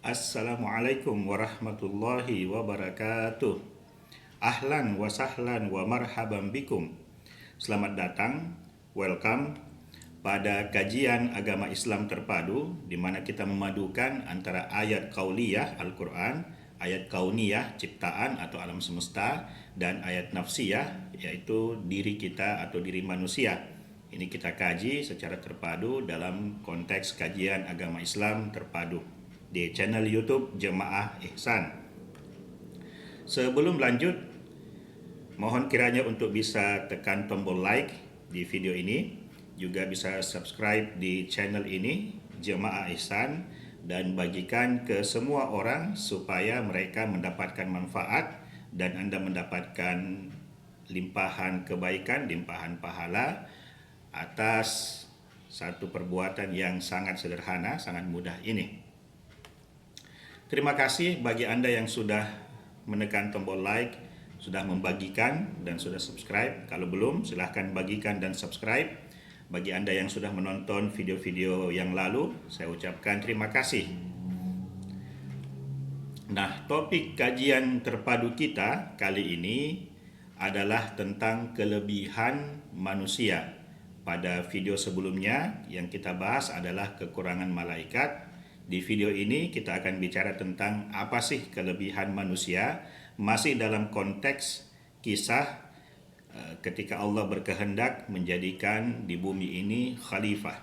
Assalamualaikum warahmatullahi wabarakatuh. Ahlan wa sahlan wa marhaban bikum. Selamat datang, welcome pada kajian agama Islam terpadu di mana kita memadukan antara ayat qauliyah Al-Quran, ayat kauniyah ciptaan atau alam semesta, dan ayat nafsiyah yaitu diri kita atau diri manusia. Ini kita kaji secara terpadu dalam konteks kajian agama Islam terpadu di channel YouTube Jemaah Ihsan. Sebelum lanjut, mohon kiranya untuk bisa tekan tombol like di video ini, juga bisa subscribe di channel ini Jemaah Ihsan, dan bagikan ke semua orang supaya mereka mendapatkan manfaat dan Anda mendapatkan limpahan kebaikan, limpahan pahala atas satu perbuatan yang sangat sederhana, sangat mudah ini. Terima kasih bagi Anda yang sudah menekan tombol like, sudah membagikan dan sudah subscribe. Kalau belum, silahkan bagikan dan subscribe. Bagi Anda yang sudah menonton video-video yang lalu, saya ucapkan terima kasih. Nah, topik kajian terpadu kita kali ini adalah tentang kelebihan manusia. Pada video sebelumnya yang kita bahas adalah kekurangan malaikat. Di video ini kita akan bicara tentang apa sih kelebihan manusia, masih dalam konteks kisah ketika Allah berkehendak menjadikan di bumi ini khalifah.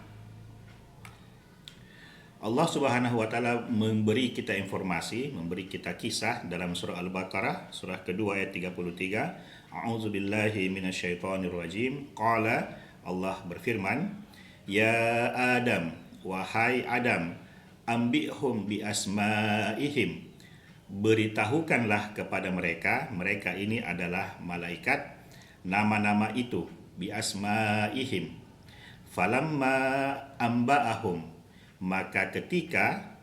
Allah Subhanahu wa taala memberi kita informasi, memberi kita kisah dalam surah Al-Baqarah, surah kedua ayat 33. A'udzubillahi minasyaitonir rajim. Qala, Allah berfirman, "Ya Adam, wahai Adam, ambihum bi asma'ihim." Beritahukanlah kepada mereka, mereka ini adalah malaikat, nama-nama itu, bi asma'ihim. Falamma amba'ahum, maka ketika,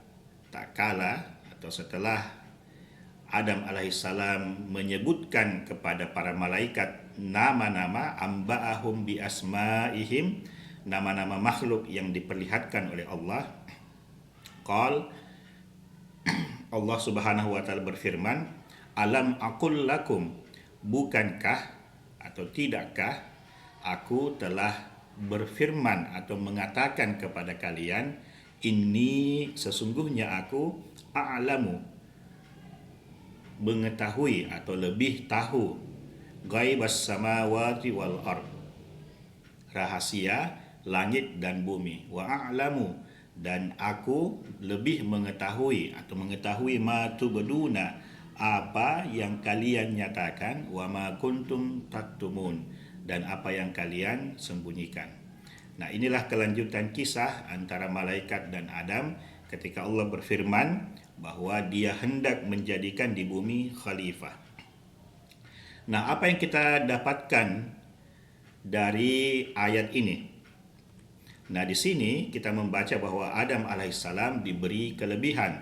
tak kala atau setelah Adam alaihissalam menyebutkan kepada para malaikat nama-nama, amba'ahum bi asma'ihim, nama-nama makhluk yang diperlihatkan oleh Allah. Qal, Allah Subhanahu wa taala berfirman, "Alam aqul lakum, bukankah atau tidakkah aku telah berfirman atau mengatakan kepada kalian, ini sesungguhnya aku a'lamu, mengetahui atau lebih tahu, ghaibas samawati wal ard, rahasia langit dan bumi, wa a'lamu, dan aku lebih mengetahui atau mengetahui ma tubduna, apa yang kalian nyatakan, wa ma kuntum taktumun, dan apa yang kalian sembunyikan. Nah, inilah kelanjutan kisah antara malaikat dan Adam ketika Allah berfirman bahwa dia hendak menjadikan di bumi khalifah. Nah, apa yang kita dapatkan dari ayat ini? Nah, di sini kita membaca bahwa Adam alaihissalam diberi kelebihan.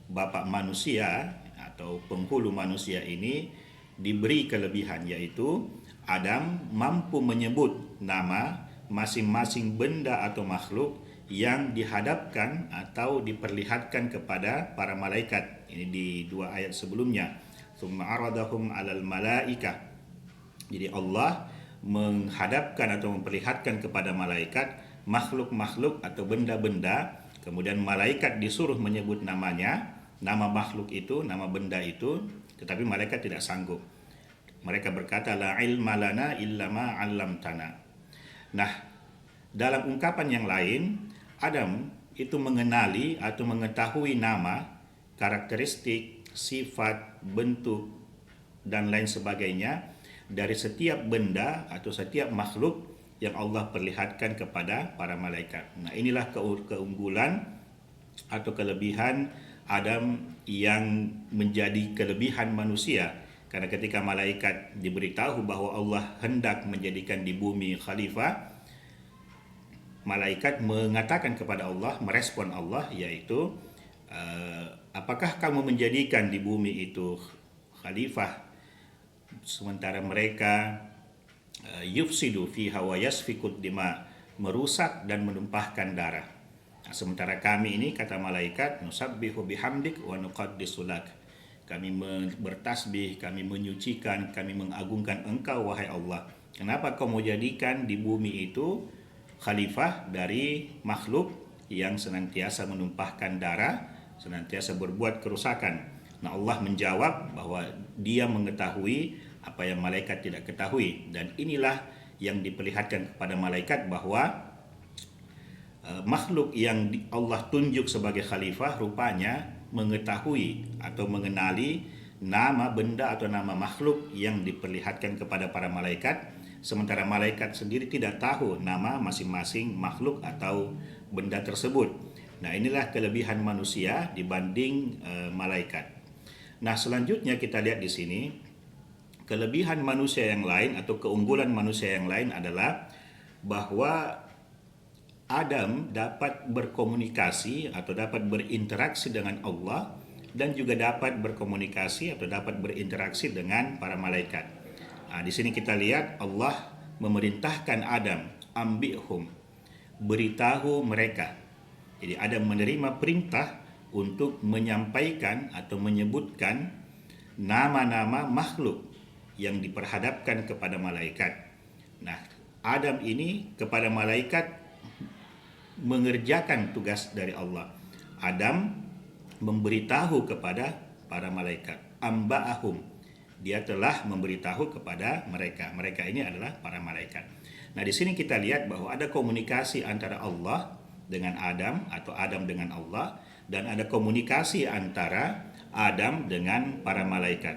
Bapak manusia atau penghulu manusia ini diberi kelebihan, yaitu Adam mampu menyebut nama masing-masing benda atau makhluk yang dihadapkan atau diperlihatkan kepada para malaikat. Ini di dua ayat sebelumnya. Tsumma aradahum 'alal malaikah. Jadi Allah menghadapkan atau memperlihatkan kepada malaikat makhluk-makhluk atau benda-benda, kemudian malaikat disuruh menyebut namanya, nama makhluk itu, nama benda itu, tetapi malaikat tidak sanggup. Mereka berkata, la ilma lana illa ma 'allamtana. Nah, dalam ungkapan yang lain, Adam itu mengenali atau mengetahui nama, karakteristik, sifat, bentuk, dan lain sebagainya dari setiap benda atau setiap makhluk yang Allah perlihatkan kepada para malaikat. Nah, inilah keunggulan atau kelebihan Adam yang menjadi kelebihan manusia. Karena ketika malaikat diberitahu bahwa Allah hendak menjadikan di bumi khalifah, malaikat mengatakan kepada Allah, merespon Allah, yaitu apakah kamu menjadikan di bumi itu khalifah sementara mereka yufsidu fiha wa yasfikud dima, merusak dan menumpahkan darah. Sementara kami ini, kata malaikat, nusabbihu bihamdik wa nuqaddisu lak. Kami bertasbih, kami menyucikan, kami mengagungkan Engkau wahai Allah. Kenapa kau mau jadikan di bumi itu khalifah dari makhluk yang senantiasa menumpahkan darah, senantiasa berbuat kerusakan? Nah, Allah menjawab bahwa Dia mengetahui apa yang malaikat tidak ketahui, dan inilah yang diperlihatkan kepada malaikat bahwa makhluk yang Allah tunjuk sebagai khalifah rupanya mengetahui atau mengenali nama benda atau nama makhluk yang diperlihatkan kepada para malaikat, sementara malaikat sendiri tidak tahu nama masing-masing makhluk atau benda tersebut. Nah, inilah kelebihan manusia dibanding malaikat. Nah, selanjutnya kita lihat di sini kelebihan manusia yang lain atau keunggulan manusia yang lain adalah bahwa Adam dapat berkomunikasi atau dapat berinteraksi dengan Allah, dan juga dapat berkomunikasi atau dapat berinteraksi dengan para malaikat. Nah, di sini kita lihat Allah memerintahkan Adam, ambihum, beritahu mereka. Jadi Adam menerima perintah untuk menyampaikan atau menyebutkan nama-nama makhluk yang diperhadapkan kepada malaikat. Nah, Adam ini kepada malaikat mengerjakan tugas dari Allah. Adam memberitahu kepada para malaikat, amba'ahum, dia telah memberitahu kepada mereka. Mereka ini adalah para malaikat. Nah, di sini kita lihat bahwa ada komunikasi antara Allah dengan Adam atau Adam dengan Allah, dan ada komunikasi antara Adam dengan para malaikat.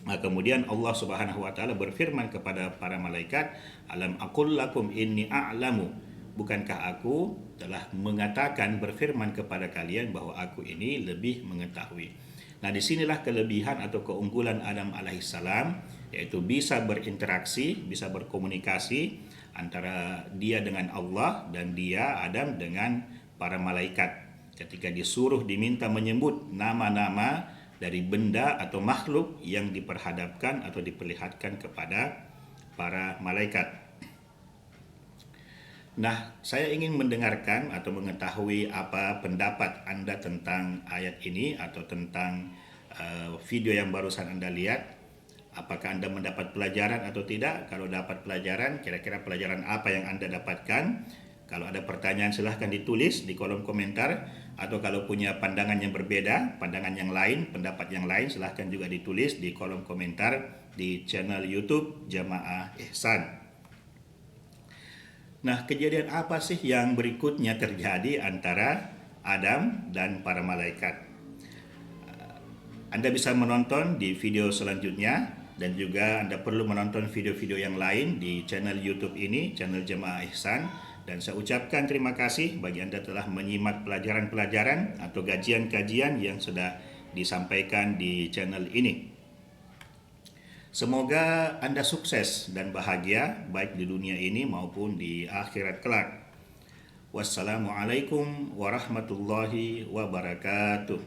Nah, kemudian Allah Subhanahu wa taala berfirman kepada para malaikat, alam aqul lakum inni a'lamu, bukankah aku telah mengatakan, berfirman kepada kalian bahwa aku ini lebih mengetahui. Nah, disinilah kelebihan atau keunggulan Adam alaihissalam, yaitu bisa berinteraksi, bisa berkomunikasi antara dia dengan Allah dan dia, Adam, dengan para malaikat. Ketika disuruh diminta menyebut nama-nama dari benda atau makhluk yang diperhadapkan atau diperlihatkan kepada para malaikat. Nah, saya ingin mendengarkan atau mengetahui apa pendapat Anda tentang ayat ini atau tentang video yang barusan Anda lihat. Apakah Anda mendapat pelajaran atau tidak? Kalau dapat pelajaran, kira-kira pelajaran apa yang Anda dapatkan? Kalau ada pertanyaan, silahkan ditulis di kolom komentar. Atau kalau punya pandangan yang berbeda, pandangan yang lain, pendapat yang lain, silahkan juga ditulis di kolom komentar di channel YouTube Jamaah Ihsan. Nah, kejadian apa sih yang berikutnya terjadi antara Adam dan para malaikat? Anda bisa menonton di video selanjutnya, dan juga Anda perlu menonton video-video yang lain di channel YouTube ini, channel Jamaah Ihsan. Dan saya ucapkan terima kasih bagi Anda telah menyimak pelajaran-pelajaran atau kajian-kajian yang sudah disampaikan di channel ini. Semoga Anda sukses dan bahagia baik di dunia ini maupun di akhirat kelak. Wassalamualaikum warahmatullahi wabarakatuh.